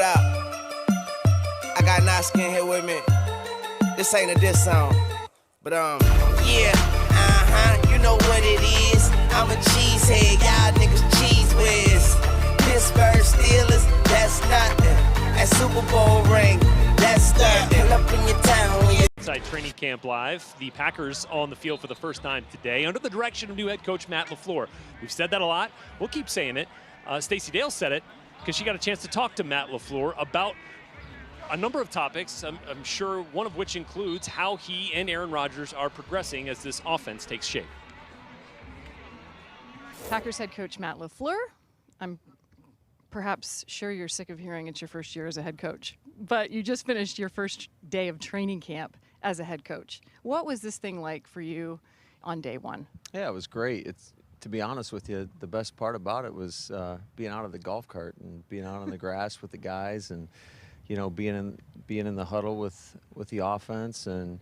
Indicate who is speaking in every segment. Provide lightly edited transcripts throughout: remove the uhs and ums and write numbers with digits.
Speaker 1: up? I got Naskin here with me. This ain't a diss song, but yeah, you know what it is. I'm a cheesehead, y'all niggas cheese whiz. Pittsburgh Steelers, that's nothing. That Super Bowl ring, that's nothing. Pull up in your town when you
Speaker 2: Inside Training Camp Live, the Packers on the field for the first time today under the direction of new head coach Matt Lefleur. We've said that a lot. We'll keep saying it. Stacey Dale said it because she got a chance to talk to Matt Lefleur about a number of topics, I'm sure one of which includes how he and Aaron Rodgers are progressing as this offense takes shape.
Speaker 3: Packers head coach Matt Lefleur. I'm perhaps sure you're sick of hearing it's your first year as a head coach, but you just finished your first day of training camp as a head coach. What was this thing like for you on day one?
Speaker 4: Yeah, it was great. To be honest with you, the best part about it was being out of the golf cart and being out on the grass with the guys, and being in the huddle with the offense. And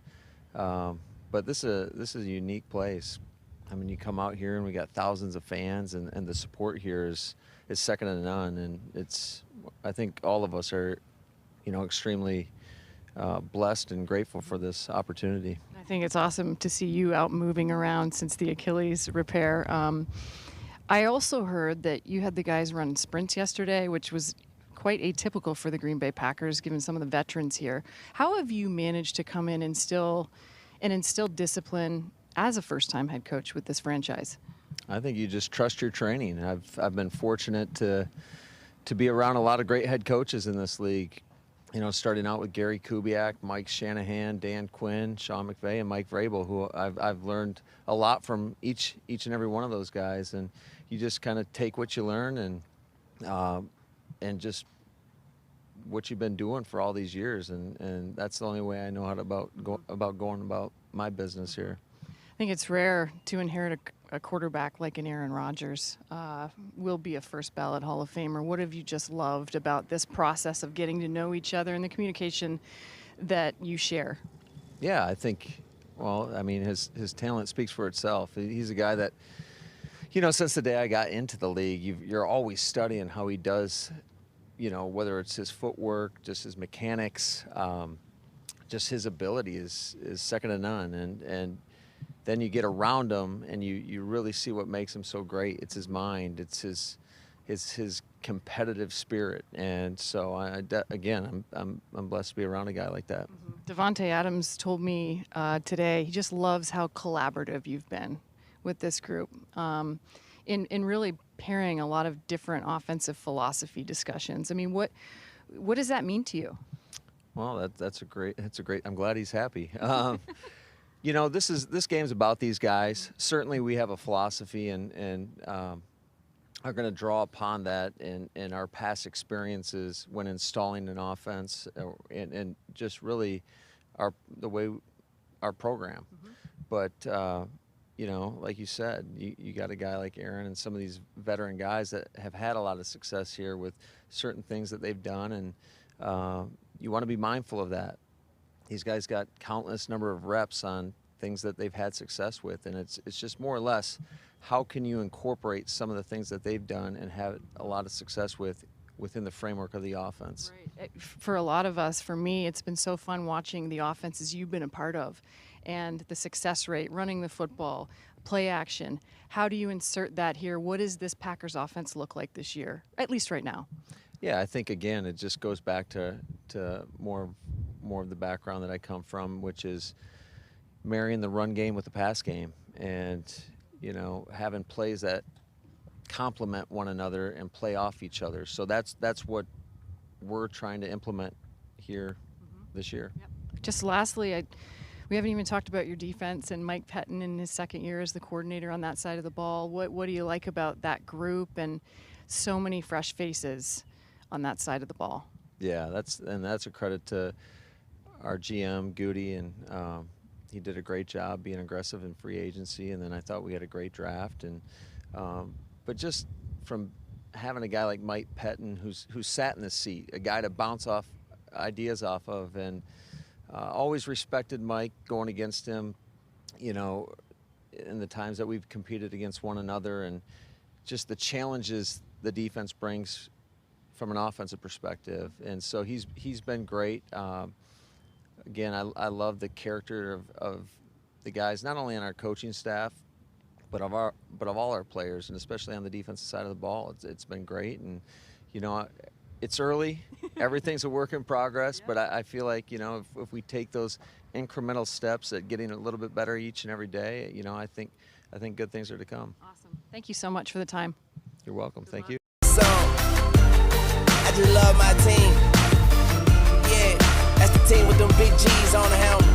Speaker 4: but this is a unique place. I mean, you come out here and we got thousands of fans, and the support here is second to none. And I think all of us are, extremely blessed and grateful for this opportunity.
Speaker 3: I think it's awesome to see you out moving around since the Achilles repair. I also heard that you had the guys run sprints yesterday, which was quite atypical for the Green Bay Packers, given some of the veterans here. How have you managed to come in and instill discipline as a first-time head coach with this franchise?
Speaker 4: I think you just trust your training. I've been fortunate to be around a lot of great head coaches in this league. Starting out with Gary Kubiak, Mike Shanahan, Dan Quinn, Sean McVay, and Mike Vrabel, who I've learned a lot from each and every one of those guys. And you just kind of take what you learn and just what you've been doing for all these years, and that's the only way I know how to going about my business here.
Speaker 3: I think it's rare to inherit a quarterback like an Aaron Rodgers. Will be a first ballot Hall of Famer. What have you just loved about this process of getting to know each other and the communication that you share?
Speaker 4: Yeah, I think, his talent speaks for itself. He's a guy that, since the day I got into the league, you're always studying how he does, whether it's his footwork, just his mechanics, just his ability is second to none. And then you get around him and you really see what makes him so great. It's his mind. It's his competitive spirit. And so I'm blessed to be around a guy like that.
Speaker 3: Davante Adams told me today he just loves how collaborative you've been with this group in really pairing a lot of different offensive philosophy discussions. I mean, what does that mean to you?
Speaker 4: Well, that's a great. I'm glad he's happy. This game's about these guys. Certainly, we have a philosophy and are going to draw upon that in our past experiences when installing an offense and just really the way our program. But like you said, you got a guy like Aaron and some of these veteran guys that have had a lot of success here with certain things that they've done, and you want to be mindful of that. These guys got countless number of reps on things that they've had success with, and it's just more or less how can you incorporate some of the things that they've done and have a lot of success within the framework of the offense.
Speaker 3: Right. For a lot of us, for me, it's been so fun watching the offenses you've been a part of and the success rate, running the football, play action. How do you insert that here? What does this Packers offense look like this year, at least right now?
Speaker 4: Yeah, I think, again, it just goes back to more of the background that I come from, which is marrying the run game with the pass game and, having plays that complement one another and play off each other. So that's what we're trying to implement here this year.
Speaker 3: Yep. Just lastly, we haven't even talked about your defense and Mike Pettin in his second year as the coordinator on that side of the ball. What do you like about that group and so many fresh faces on that side of the ball?
Speaker 4: Yeah, that's a credit to our GM, Goody, and he did a great job being aggressive in free agency, and then I thought we had a great draft. And but just from having a guy like Mike Pettin who's sat in the seat, a guy to bounce off ideas off of, and always respected Mike going against him, in the times that we've competed against one another, and just the challenges the defense brings from an offensive perspective, and so he's been great. Again, I love the character of the guys, not only on our coaching staff, but of all our players, and especially on the defensive side of the ball. It's been great, and you know, it's early. Everything's a work in progress, but I feel like, you know, if we take those incremental steps at getting a little bit better each and every day, you know, I think good things are to come.
Speaker 3: Awesome. Thank you so much for the time.
Speaker 4: You're welcome. Thank you.
Speaker 1: So, I just love my team. Yeah, that's the team with them big G's on the helmet.